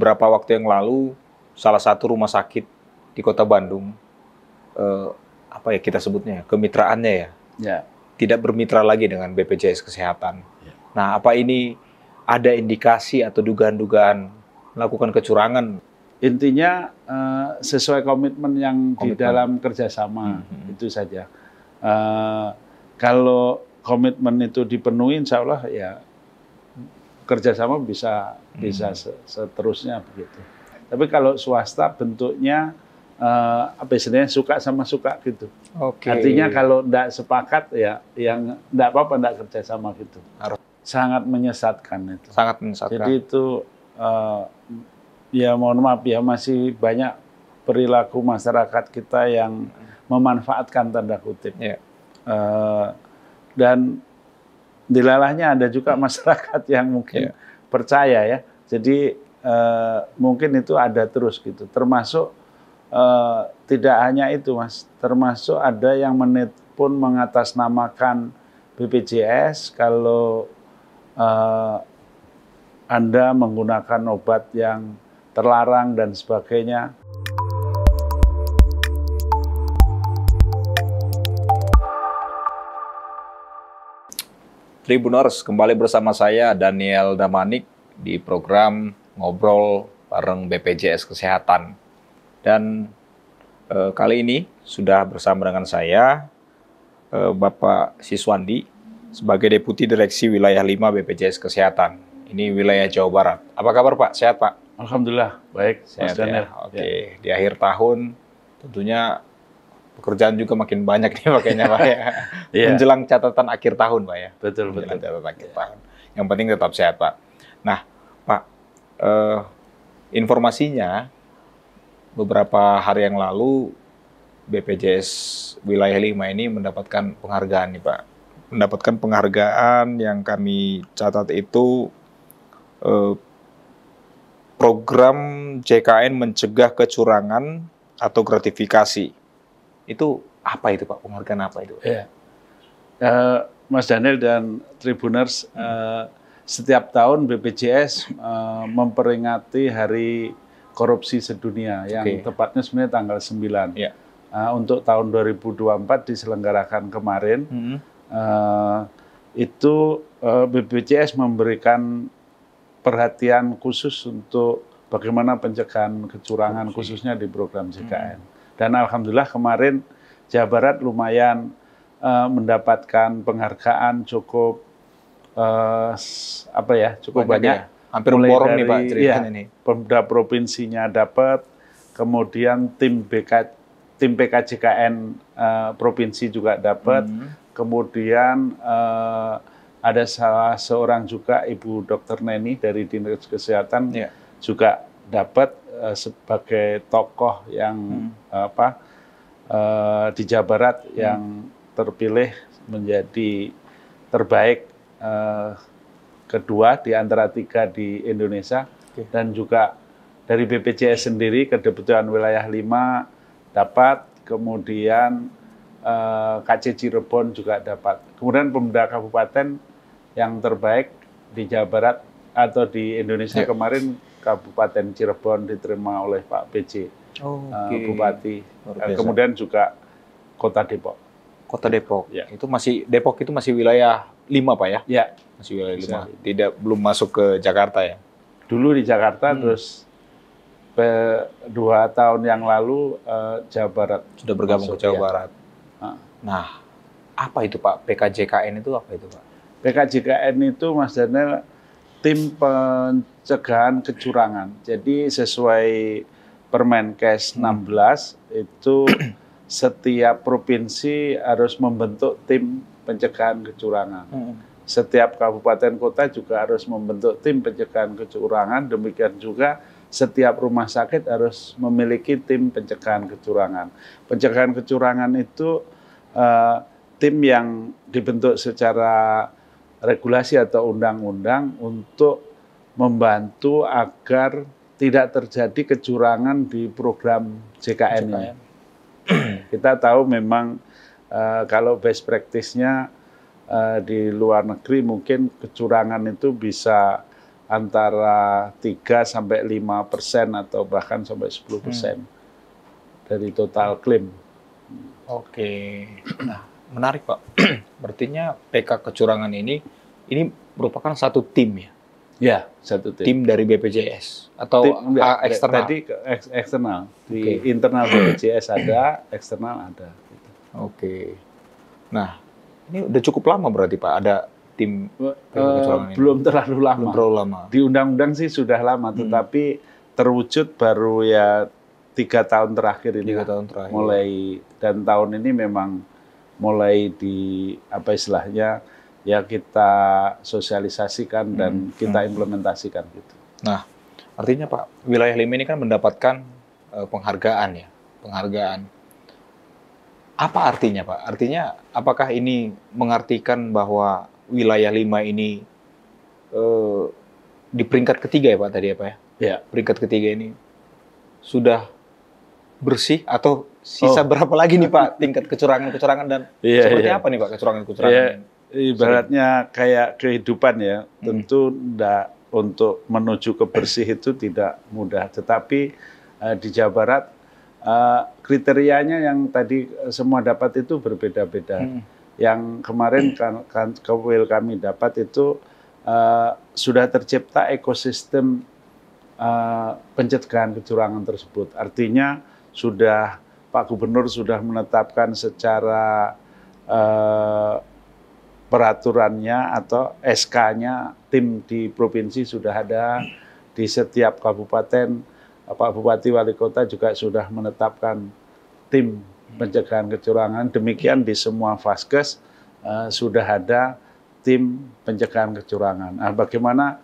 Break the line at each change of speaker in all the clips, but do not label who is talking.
beberapa waktu yang lalu salah satu rumah sakit di Kota Bandung, apa ya kita sebutnya, kemitraannya ya,
Ya.
tidak bermitra lagi dengan BPJS Kesehatan.
Ya.
Nah, apa ini ada indikasi atau dugaan-dugaan melakukan kecurangan?
Intinya sesuai komitmen yang di dalam kerjasama, itu saja. Kalau komitmen itu dipenuhi, insya Allah ya kerjasama bisa seterusnya begitu. Tapi kalau swasta bentuknya apa istilahnya suka sama suka gitu. Artinya kalau tidak sepakat ya yang tidak apa-apa tidak kerjasama gitu. Sangat menyesatkan itu.
Sangat menyesatkan.
Jadi itu ya mohon maaf ya masih banyak perilaku masyarakat kita yang memanfaatkan tanda kutip. Dan dilalahnya ada juga masyarakat yang mungkin percaya ya. Jadi mungkin itu ada terus gitu. Termasuk tidak hanya itu Mas, termasuk ada yang pun mengatasnamakan BPJS kalau Anda menggunakan obat yang terlarang dan sebagainya.
Tribuners, kembali bersama saya Daniel Damanik di program Ngobrol bareng BPJS Kesehatan. Dan kali ini sudah bersama dengan saya Bapak Siswandi sebagai Deputi Direksi Wilayah 5 BPJS Kesehatan. Ini wilayah Jawa Barat. Apa kabar Pak? Sehat Pak?
Alhamdulillah, baik.
Sehat ya? Oke. Di akhir tahun tentunya pekerjaan juga makin banyak nih makanya Pak ya. Menjelang catatan akhir tahun Pak ya.
Betul.
Catatan akhir tahun. Yang penting tetap sehat Pak. Nah Pak, informasinya beberapa hari yang lalu BPJS Wilayah 5 ini mendapatkan penghargaan nih Pak. Mendapatkan penghargaan yang kami catat itu program JKN mencegah kecurangan atau gratifikasi. Itu apa itu Pak? Penghargaan apa itu?
Ya. Mas Daniel dan Tribuners, setiap tahun BPJS memperingati Hari Korupsi Sedunia yang tepatnya sebenarnya tanggal 9. Ya. Untuk tahun 2024 diselenggarakan kemarin, itu BPJS memberikan perhatian khusus untuk bagaimana pencegahan kecurangan khususnya di program JKN. Dan alhamdulillah kemarin Jawa Barat lumayan mendapatkan penghargaan cukup cukup banyak.
Hampir borong nih Pak ceritanya nih.
Pemda provinsinya dapat, kemudian tim PKJKN provinsi juga dapat, kemudian ada salah seorang juga Ibu Dr. Neni dari Dinas Kesehatan juga dapat sebagai tokoh yang di Jawa Barat yang terpilih menjadi terbaik kedua di antara 3 di Indonesia. Dan juga dari BPJS sendiri kebetulan wilayah 5 dapat, kemudian KC Cirebon juga dapat. Kemudian Pemda Kabupaten yang terbaik di Jawa Barat atau di Indonesia kemarin Kabupaten Cirebon diterima oleh Pak PJ Bupati. Kemudian juga Kota Depok.
Kota Depok. Itu Depok itu masih wilayah 5 Pak ya?
Ya.
Masih wilayah 5. Belum masuk ke Jakarta ya?
Dulu di Jakarta, terus 2 tahun yang lalu Jawa Barat.
Sudah bergabung ke Jawa Barat. Nah, apa itu Pak? PKJKN itu apa itu Pak?
PKJKN itu Mas Daniel tim pencegahan kecurangan. Jadi sesuai Permenkes 16 itu setiap provinsi harus membentuk tim pencegahan kecurangan. Setiap kabupaten kota juga harus membentuk tim pencegahan kecurangan. Demikian juga setiap rumah sakit harus memiliki tim pencegahan kecurangan. Pencegahan kecurangan itu tim yang dibentuk secara regulasi atau undang-undang untuk membantu agar tidak terjadi kecurangan di program JKN ini. Kita tahu memang kalau best practice-nya di luar negeri mungkin kecurangan itu bisa antara 3 sampai 5% atau bahkan sampai 10% dari total klaim.
Oke. Nah, menarik Pak. Berartinya PK kecurangan ini merupakan satu tim ya?
Ya, satu tim.
Tim dari BPJS atau eksternal?
Tadi eksternal. Di internal BPJS ada, eksternal ada. Gitu.
Oke. Nah, ini udah cukup lama berarti Pak ada tim PK kecurangan ini?
Belum terlalu lama.
Belum terlalu lama.
Di undang-undang sih sudah lama, tetapi terwujud baru ya 3 tahun terakhir ini.
3 tahun terakhir.
Dan tahun ini memang mulai di apa istilahnya ya kita sosialisasikan dan kita implementasikan gitu.
Nah, artinya Pak, wilayah 5 ini kan mendapatkan penghargaan ya, penghargaan. Apa artinya Pak? Artinya apakah ini mengartikan bahwa wilayah 5 ini di peringkat ketiga ya Pak tadi ya Pak ya?
Ya.
Peringkat ketiga ini sudah bersih atau sisa berapa lagi nih Pak tingkat kecurangan-kecurangan dan seperti apa nih Pak kecurangan-kecurangan?
Ibaratnya kayak kehidupan ya, tentu enggak untuk menuju ke bersih itu tidak mudah. Tetapi di Jawa Barat kriterianya yang tadi semua dapat itu berbeda-beda. Yang kemarin kami dapat itu sudah tercipta ekosistem pencegahan kecurangan tersebut. Artinya sudah Pak Gubernur sudah menetapkan secara peraturannya atau SK-nya tim di provinsi sudah ada, di setiap kabupaten Pak Bupati Wali Kota juga sudah menetapkan tim pencegahan kecurangan. Demikian di semua Vaskes sudah ada tim pencegahan kecurangan. Nah, bagaimana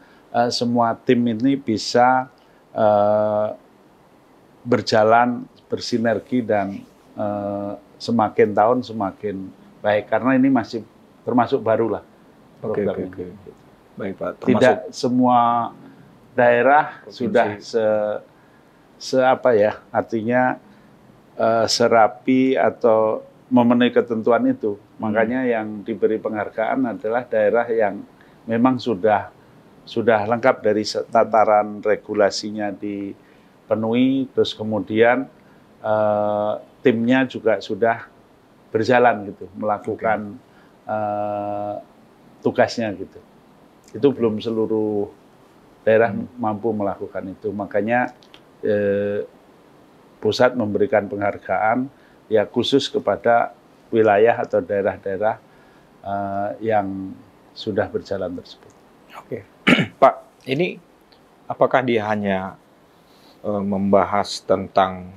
semua tim ini bisa berjalan bersinergi dan semakin tahun semakin baik karena ini masih termasuk baru lah program ini.
Baik Pak.
Tidak semua daerah sudah artinya serapi atau memenuhi ketentuan itu. Makanya yang diberi penghargaan adalah daerah yang memang sudah lengkap dari tataran regulasinya dipenuhi, terus kemudian timnya juga sudah berjalan gitu, melakukan tugasnya gitu. Itu belum seluruh daerah mampu melakukan itu. Makanya pusat memberikan penghargaan ya khusus kepada wilayah atau daerah-daerah yang sudah berjalan tersebut.
Oke, Pak, ini apakah dia hanya membahas tentang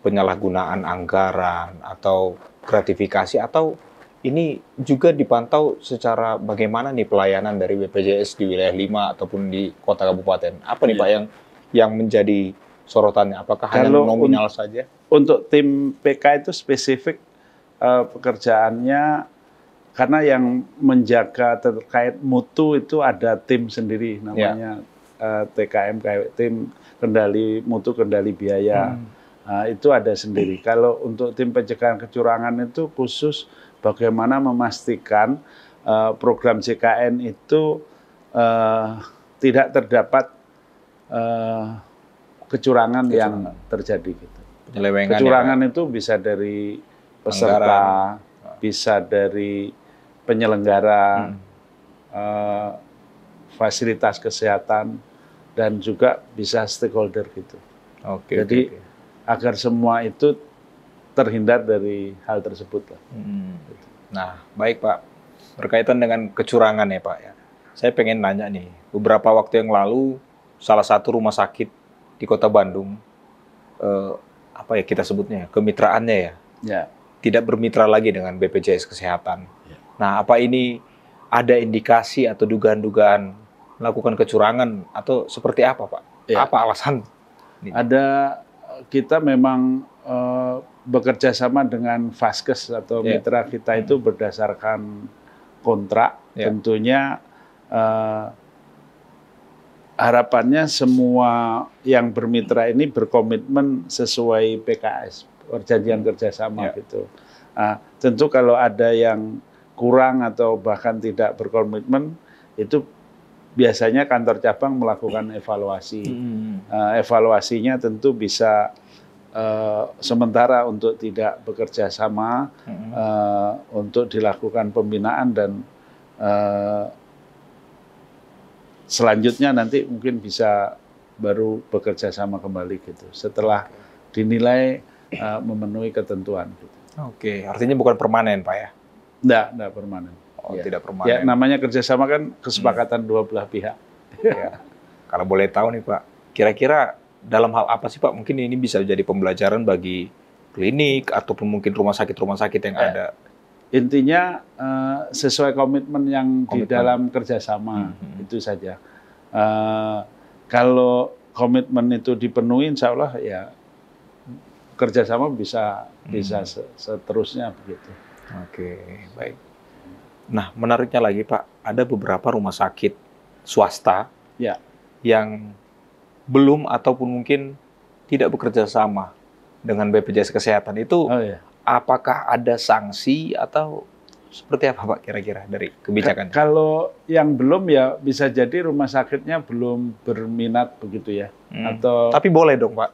penyalahgunaan anggaran atau gratifikasi atau ini juga dipantau secara bagaimana nih pelayanan dari BPJS di wilayah 5 ataupun di kota kabupaten? Apa nih Pak yang menjadi sorotannya? Apakah hanya nominal saja?
Untuk tim PK itu spesifik pekerjaannya karena yang menjaga terkait mutu itu ada tim sendiri namanya TKM, tim kendali mutu, kendali biaya. Itu ada sendiri. Kalau untuk tim pencegahan kecurangan itu khusus bagaimana memastikan program JKN itu tidak terdapat kecurangan yang terjadi. Gitu. Kecurangan itu bisa dari peserta, bisa dari penyelenggara, fasilitas kesehatan, dan juga bisa stakeholder gitu. Jadi agar semua itu terhindar dari hal tersebut.
Nah, baik Pak. Berkaitan dengan kecurangan ya Pak ya. Saya pengen nanya nih, beberapa waktu yang lalu salah satu rumah sakit di Kota Bandung, apa ya kita sebutnya, kemitraannya ya, tidak bermitra lagi dengan BPJS Kesehatan. Nah, apa ini ada indikasi atau dugaan-dugaan melakukan kecurangan atau seperti apa Pak? Apa alasan?
Ada, kita memang bekerja sama dengan Vaskes atau mitra kita itu berdasarkan kontrak. Tentunya harapannya semua yang bermitra ini berkomitmen sesuai PKS, perjanjian kerjasama gitu. Tentu kalau ada yang kurang atau bahkan tidak berkomitmen, itu biasanya kantor cabang melakukan evaluasi. Evaluasinya tentu bisa sementara untuk tidak bekerja sama, untuk dilakukan pembinaan dan selanjutnya nanti mungkin bisa baru bekerja sama kembali gitu. Setelah dinilai memenuhi ketentuan. Gitu.
Oke, artinya bukan permanen Pak ya?
Enggak permanen.
Oh,
ya.
Tidak permanen.
Ya, namanya kerjasama kan kesepakatan dua belah pihak.
Ya. Kalau boleh tahu nih Pak, kira-kira dalam hal apa sih Pak? Mungkin ini bisa jadi pembelajaran bagi klinik ataupun mungkin rumah sakit yang ada.
Intinya sesuai komitmen yang di dalam kerjasama itu saja. Kalau komitmen itu dipenuhi, insya Allah ya kerjasama bisa seterusnya begitu.
Oke, baik. Nah, menariknya lagi Pak, ada beberapa rumah sakit swasta yang belum ataupun mungkin tidak bekerja sama dengan BPJS Kesehatan itu. Apakah ada sanksi atau seperti apa Pak kira-kira dari kebijakannya?
Kalau yang belum ya bisa jadi rumah sakitnya belum berminat begitu ya.
Tapi boleh dong Pak?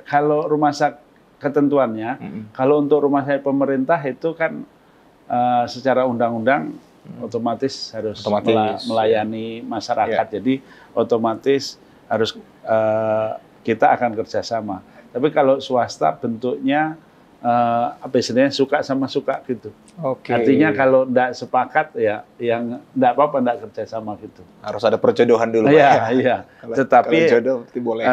Kalau rumah sakit ketentuannya, kalau untuk rumah sakit pemerintah itu kan secara undang-undang otomatis harus melayani masyarakat. Jadi otomatis harus kita akan kerjasama. Tapi kalau swasta bentuknya apa istilahnya suka sama suka gitu. Artinya kalau tidak sepakat ya yang tidak apa-apa tidak kerjasama gitu.
Harus ada perjodohan dulu.
Iya. Tetapi
kalau jodoh boleh.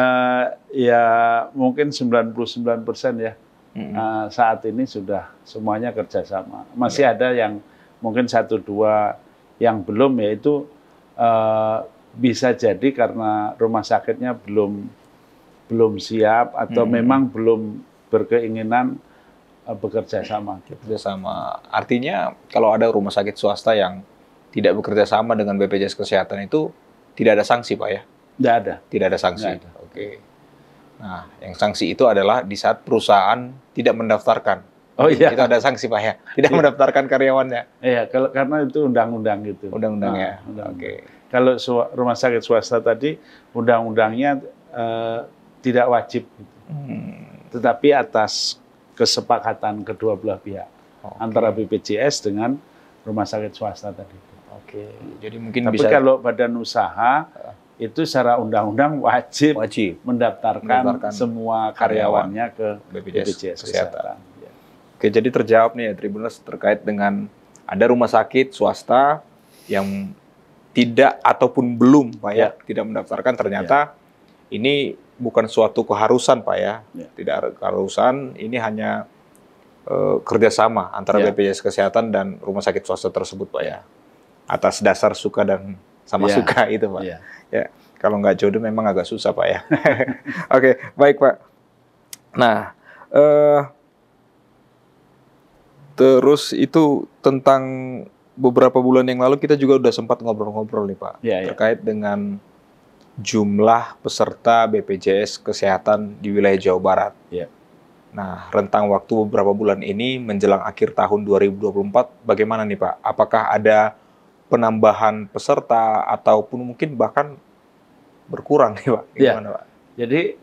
Ya mungkin 99% ya. Saat ini sudah semuanya kerjasama. Masih ada yang mungkin 1-2 yang belum, yaitu bisa jadi karena rumah sakitnya belum siap atau memang belum berkeinginan bekerja sama.
Artinya kalau ada rumah sakit swasta yang tidak bekerja sama dengan BPJS Kesehatan itu tidak ada sanksi Pak ya? Tidak ada sanksi. Oke. Nah, yang sanksi itu adalah di saat perusahaan tidak mendaftarkan. Itu ada sanksi Pak ya? Tidak mendaftarkan karyawannya.
Iya, karena itu undang-undang gitu.
Undang-undang ya.
Oke. Kalau rumah sakit swasta tadi undang-undangnya tidak wajib, tetapi atas kesepakatan kedua belah pihak antara BPJS dengan rumah sakit swasta tadi.
Jadi mungkin
tapi kalau badan usaha itu secara undang-undang wajib mendaftarkan semua karyawannya ke BPJS Kesehatan.
Oke, jadi terjawab nih ya Tribuners terkait dengan ada rumah sakit swasta yang tidak ataupun belum Pak ya, tidak mendaftarkan, ternyata ini bukan suatu keharusan Pak ya, tidak keharusan, ini hanya kerjasama antara BPJS Kesehatan dan rumah sakit swasta tersebut Pak ya, atas dasar suka dan sama suka itu Pak. Ya, kalau nggak jodoh memang agak susah Pak ya. Oke, baik Pak. Nah, terus itu tentang beberapa bulan yang lalu kita juga udah sempat ngobrol-ngobrol nih Pak, terkait dengan jumlah peserta BPJS Kesehatan di wilayah Jawa Barat. Nah, rentang waktu beberapa bulan ini menjelang akhir tahun 2024, bagaimana nih Pak? Apakah ada penambahan peserta ataupun mungkin bahkan berkurang nih Pak? Gimana Pak?
Jadi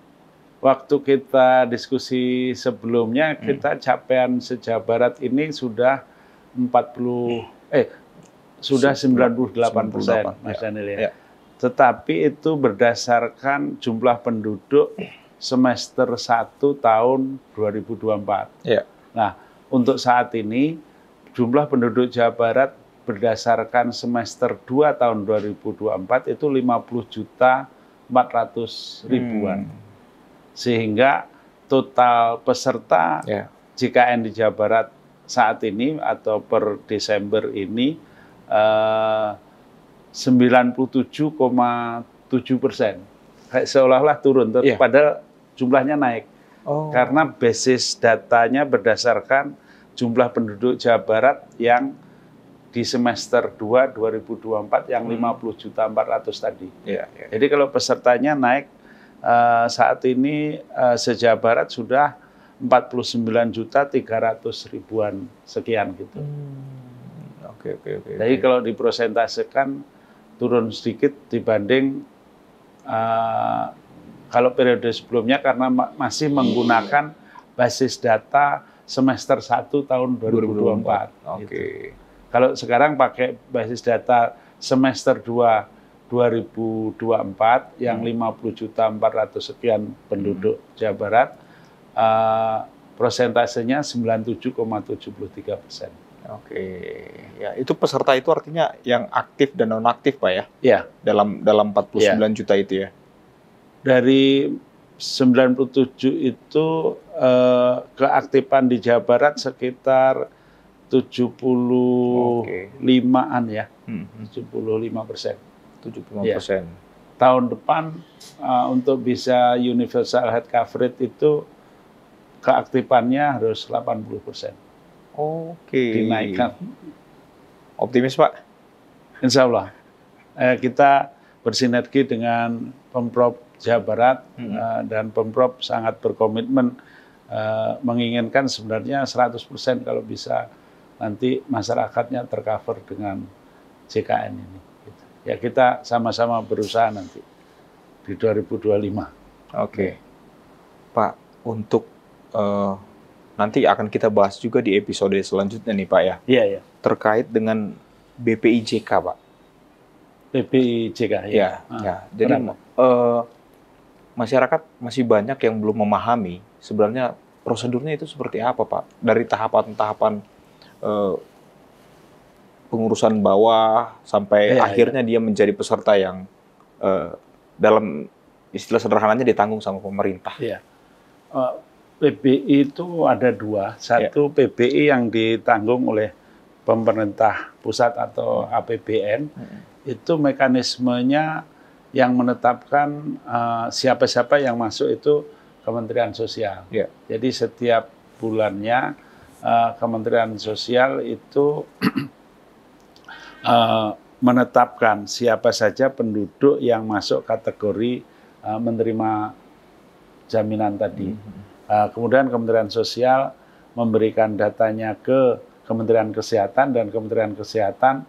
waktu kita diskusi sebelumnya, kita capaian se-Jawa Barat ini sudah 98% Mas Daniel ya. Tetapi itu berdasarkan jumlah penduduk semester 1 tahun 2024. Nah, untuk saat ini jumlah penduduk Jawa Barat berdasarkan semester 2 tahun 2024 itu 50.400.000-an. Sehingga total peserta JKN di Jawa Barat saat ini atau per Desember ini 97,7%. Seolah-olah turun, padahal jumlahnya naik. Karena basis datanya berdasarkan jumlah penduduk Jawa Barat yang di semester 2 2024 yang 50.400.000 tadi. Jadi kalau pesertanya naik saat ini se-Jawa Barat sudah 49.300.000-an sekian gitu. Jadi kalau dipresentasekan turun sedikit dibanding kalau periode sebelumnya karena masih menggunakan basis data semester 1 tahun 2024.
Oke.
Gitu. Kalau sekarang pakai basis data semester 2 2024 yang 50.400.000 sekian penduduk Jawa Barat, prosentasenya 97,73%.
Oke, ya itu peserta itu artinya yang aktif dan nonaktif Pak ya?
Ya.
Dalam 49 juta itu ya?
Dari 97 itu keaktifan di Jawa Barat sekitar 75-an ya, 75%.
75%.
Tahun depan untuk bisa universal health coverage itu keaktifannya harus 80%.
Oke.
Dinaikkan.
Optimis Pak?
Insya Allah. Kita bersinergi dengan Pemprov Jawa Barat dan Pemprov sangat berkomitmen menginginkan sebenarnya 100% kalau bisa nanti masyarakatnya tercover dengan JKN ini. Ya kita sama-sama berusaha nanti di 2025.
Oke. Pak, untuk nanti akan kita bahas juga di episode selanjutnya nih Pak ya.
Iya, iya.
Terkait dengan BPIJK Pak.
BPIJK ya.
Ya. Jadi masyarakat masih banyak yang belum memahami sebenarnya prosedurnya itu seperti apa Pak. Dari tahapan-tahapan pengurusan bawah sampai akhirnya dia menjadi peserta yang dalam istilah sederhananya ditanggung sama pemerintah.
Iya. PBI itu ada dua. Satu PBI yang ditanggung oleh pemerintah pusat atau APBN. Itu mekanismenya yang menetapkan siapa-siapa yang masuk itu Kementerian Sosial. Jadi setiap bulannya Kementerian Sosial itu menetapkan siapa saja penduduk yang masuk kategori menerima jaminan tadi. Kemudian Kementerian Sosial memberikan datanya ke Kementerian Kesehatan dan Kementerian Kesehatan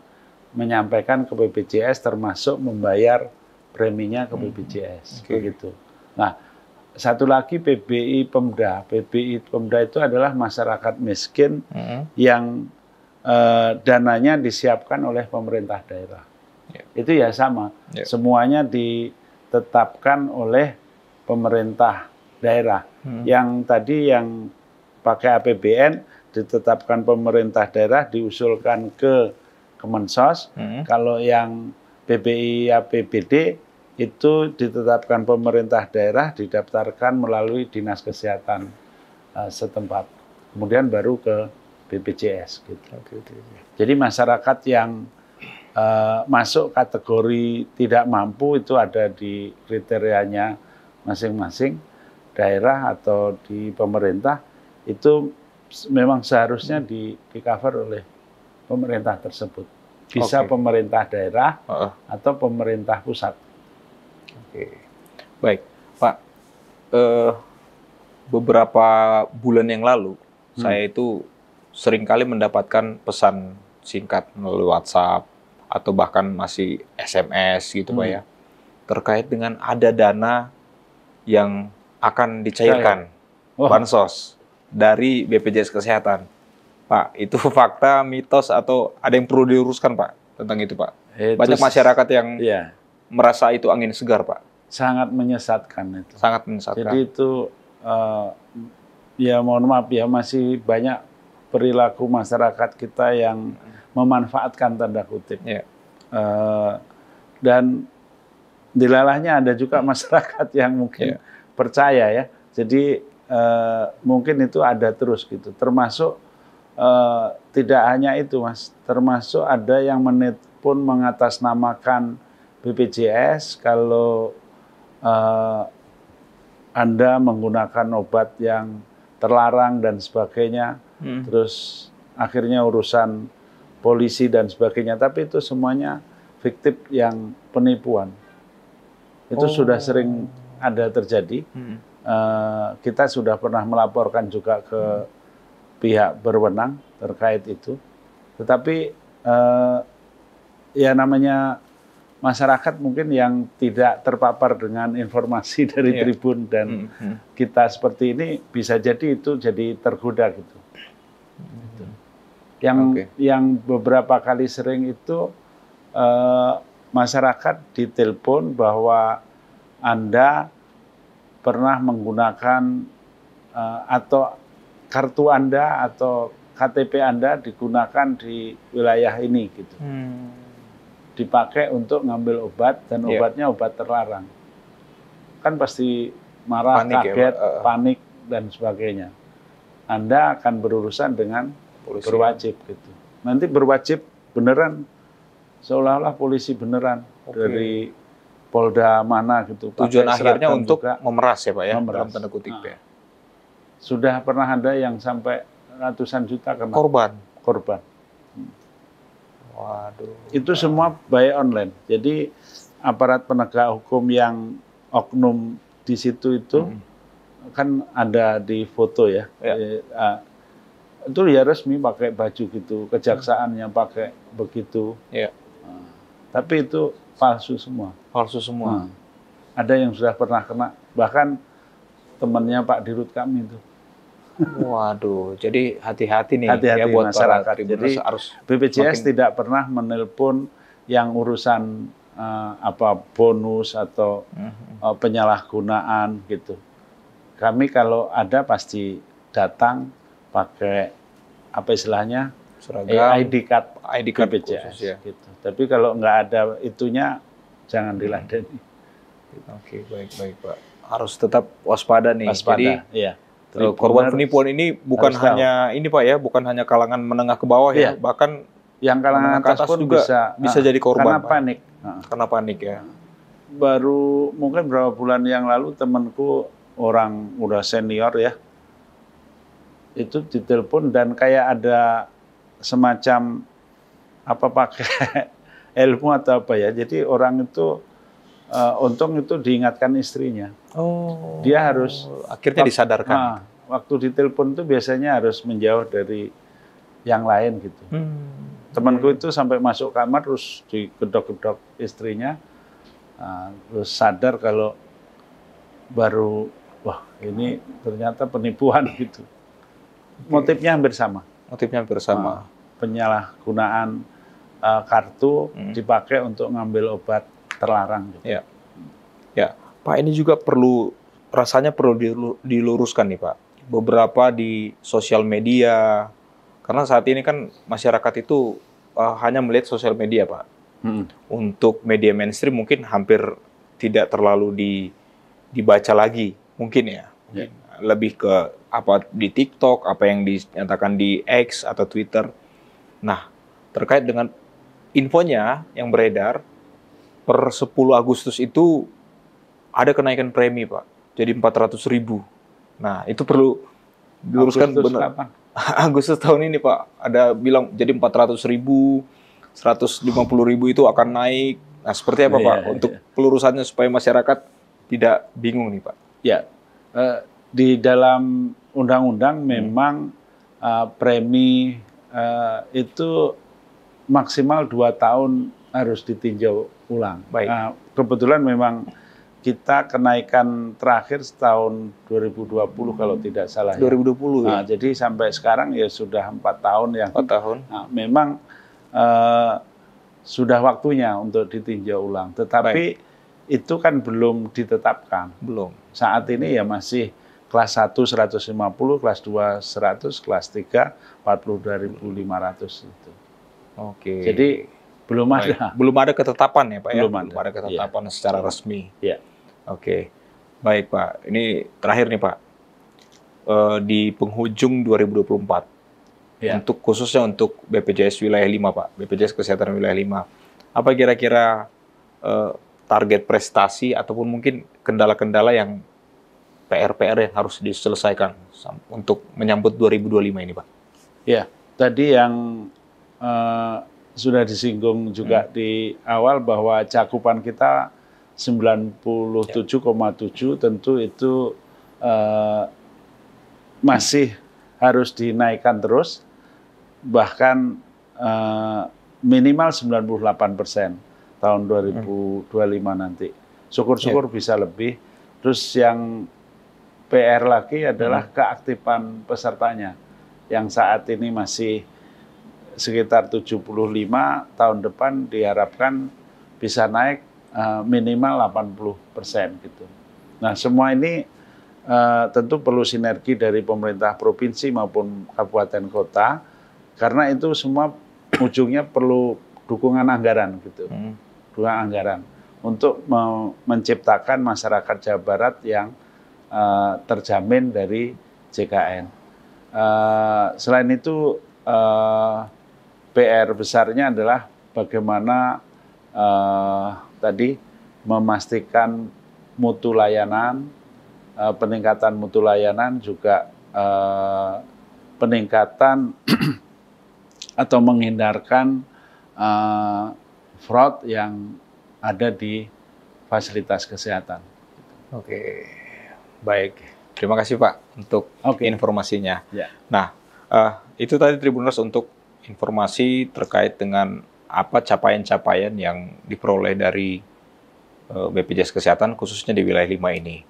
menyampaikan ke BPJS termasuk membayar preminya ke BPJS. Begitu. Nah, satu lagi PBI Pemda. PBI Pemda itu adalah masyarakat miskin yang dananya disiapkan oleh pemerintah daerah. Itu ya sama. Semuanya ditetapkan oleh pemerintah daerah. Yang tadi yang pakai APBN ditetapkan pemerintah daerah diusulkan ke Kemensos. Kalau yang PBI APBD itu ditetapkan pemerintah daerah, didaftarkan melalui Dinas Kesehatan setempat. Kemudian baru ke BPJS. Gitu. Jadi masyarakat yang masuk kategori tidak mampu itu ada di kriterianya masing-masing daerah atau di pemerintah, itu memang seharusnya di cover oleh pemerintah tersebut. Bisa pemerintah daerah atau pemerintah pusat.
Baik, Pak. Beberapa bulan yang lalu, saya itu seringkali mendapatkan pesan singkat melalui WhatsApp atau bahkan masih SMS gitu Pak ya, terkait dengan ada dana yang akan dicairkan bansos dari BPJS Kesehatan. Pak, itu fakta, mitos, atau ada yang perlu diluruskan Pak tentang itu Pak? Banyak masyarakat yang merasa itu angin segar Pak.
Sangat menyesatkan itu.
Sangat menyesatkan.
Jadi itu ya mohon maaf ya, masih banyak perilaku masyarakat kita yang memanfaatkan tanda kutip. Dan dilalahnya ada juga masyarakat yang mungkin percaya ya. Jadi mungkin itu ada terus gitu. Termasuk tidak hanya itu Mas, termasuk ada yang pun mengatasnamakan BPJS kalau Anda menggunakan obat yang terlarang dan sebagainya, terus akhirnya urusan polisi dan sebagainya, tapi itu semuanya fiktif yang penipuan. Itu sudah sering ada terjadi. Kita sudah pernah melaporkan juga ke pihak berwenang terkait itu. Tetapi ya namanya masyarakat mungkin yang tidak terpapar dengan informasi dari Tribun dan kita seperti ini bisa jadi itu jadi tergoda gitu. Yang beberapa kali sering itu masyarakat ditelepon bahwa Anda pernah menggunakan atau kartu Anda atau KTP Anda digunakan di wilayah ini gitu. Dipakai untuk ngambil obat dan obatnya obat terlarang. Kan pasti marah, panik, kaget, panik dan sebagainya. Anda akan berurusan dengan polisi, berwajib gitu. Nanti berwajib beneran seolah-olah polisi beneran dari Polda mana gitu.
Tujuan akhirnya untuk memeras ya Pak ya, dalam tanda kutip ya.
Sudah pernah ada yang sampai ratusan juta kena korban.
Waduh.
Itu semua by online. Jadi aparat penegak hukum yang oknum di situ itu kan ada di foto ya. Itu ya resmi pakai baju gitu, kejaksaan yang pakai begitu. Tapi itu palsu semua.
Palsu semua.
Ada yang sudah pernah kena, bahkan temannya Pak Dirut kami itu.
Waduh, jadi hati-hati nih
ya buat masyarakat. Jadi
harus
BPJS tidak pernah menelpon yang urusan bonus atau penyalahgunaan gitu. Kami kalau ada pasti datang pakai apa istilahnya ID card BPJS khusus, ya. Gitu. Tapi kalau nggak ada itunya jangan diladeni.
Oke, baik Pak. Harus tetap waspada nih.
Jadi iya.
Korban penipuan ini bukan hanya ini Pak ya, bukan hanya kalangan menengah ke bawah ya, bahkan
yang kalangan atas pun
juga bisa jadi korban.
Karena panik.
Karena panik ya.
Baru mungkin beberapa bulan yang lalu temanku orang udah senior ya, itu ditelepon dan kayak ada semacam apa pakai ilmu atau apa ya. Jadi orang itu untung itu diingatkan istrinya. Dia harus
akhirnya disadarkan.
Waktu ditelepon itu biasanya harus menjauh dari yang lain gitu. Temanku itu sampai masuk kamar terus digedok-gedok istrinya, terus sadar kalau baru wah ini ternyata penipuan gitu. Motifnya hampir sama. Penyalahgunaan kartu dipakai untuk ngambil obat terlarang. Gitu.
Ya, Pak, ini juga rasanya perlu diluruskan nih Pak. Beberapa di sosial media, karena saat ini kan masyarakat itu hanya melihat sosial media Pak. Untuk media mainstream mungkin hampir tidak terlalu dibaca lagi, mungkin ya. Lebih ke apa di TikTok, apa yang dinyatakan di X atau Twitter. Nah, terkait dengan infonya yang beredar, per 10 Agustus itu ada kenaikan premi, Pak. Jadi 400.000. Nah, itu perlu diluruskan benar. Agustus tahun ini, Pak. Ada bilang jadi 400.000, 150.000 itu akan naik. Nah, seperti apa, Pak? Untuk pelurusannya supaya masyarakat tidak bingung nih, Pak.
Ya, di dalam undang-undang memang premi itu maksimal 2 tahun harus ditinjau ulang. Nah, kebetulan memang kita kenaikan terakhir tahun 2020 kalau tidak salah.
2020 ya.
Nah, jadi sampai sekarang ya sudah 4 tahun yang.
4 tahun.
Nah, memang sudah waktunya untuk ditinjau ulang. Tetapi itu kan belum ditetapkan.
Belum.
Saat ini ya masih kelas 1 150, kelas 2 100, kelas 3 42.500 itu.
Oke.
Jadi belum ada.
Belum ada ketetapan ya Pak ya?
Belum
ada ketetapan secara resmi.
Iya.
Oke. Baik Pak, ini terakhir nih Pak. Di penghujung 2024. Untuk khususnya untuk BPJS wilayah 5 Pak, BPJS Kesehatan wilayah 5. Apa kira-kira target prestasi ataupun mungkin kendala-kendala yang PR-PR yang harus diselesaikan untuk menyambut 2025 ini Pak?
Ya, tadi yang sudah disinggung juga di awal bahwa cakupan kita 97,7 tentu itu masih harus dinaikkan terus, bahkan minimal 98%. tahun 2025 nanti. Syukur-syukur bisa lebih. Terus yang PR lagi adalah keaktifan pesertanya, yang saat ini masih sekitar 75, tahun depan diharapkan bisa naik minimal 80% gitu. Nah, semua ini tentu perlu sinergi dari pemerintah provinsi maupun kabupaten kota, karena itu semua ujungnya perlu dukungan anggaran gitu. Dukungan anggaran untuk menciptakan masyarakat Jawa Barat yang terjamin dari JKN. Selain itu, PR besarnya adalah bagaimana tadi memastikan mutu layanan, peningkatan mutu layanan, juga peningkatan atau menghindarkan fraud yang ada di fasilitas kesehatan.
Oke, baik. Terima kasih Pak untuk informasinya.
Ya.
Nah, itu tadi Tribuners untuk informasi terkait dengan apa capaian-capaian yang diperoleh dari BPJS Kesehatan khususnya di wilayah 5 ini.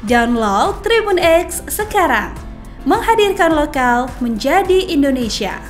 Download Tribun X sekarang, menghadirkan lokal menjadi Indonesia.